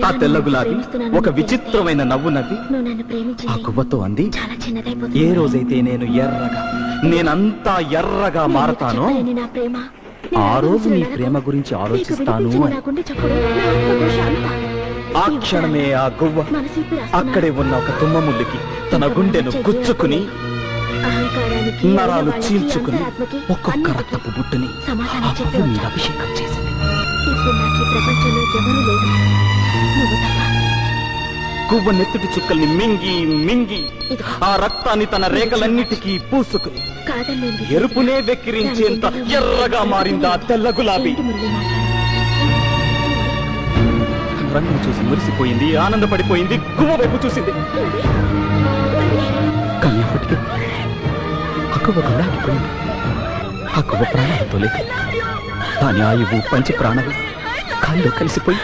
ఆ తెల్ల గులాబీ ఒక విచిత్రమైన నవ్వు నవ్వి ఆ గువ్వతో అంది, ఏ రోజైతే నేను నేనంతా ఎర్రగా మారతానో ఆ రోజు నీ ప్రేమ గురించి ఆలోచిస్తాను అని. ఆ క్షణమే ఆ గువ్వ అక్కడే ఉన్న ఒక తుమ్మ ముల్లుకి తన గుండెను గుచ్చుకుని నరాలు చీల్చుకుని ఒక్కొక్క రక్తపు బుట్టుని మీద అభిషేకం చేసింది. గువ్వ నెత్తుటి చుక్కల్ని మింగి మింగి ఆ రక్తాన్ని తన రేఖలన్నిటికీ పూసుకుని ఎరుపునే వెక్కిరించేంత ఎర్రగా మారింది ఆ తెల్ల గులాబీ. రంగును చూసి మురిసిపోయింది, ఆనందపడిపోయింది, గువ్వ వైపు చూసింది. కానీ అప్పటికి ఆ గువ్వ గుండాగిపోయింది. ఆ గువ్వ ప్రాణాలతో లేదు. దాని ఆయువు పంచి ప్రాణాలు కాళ్ళు కలిసిపోయి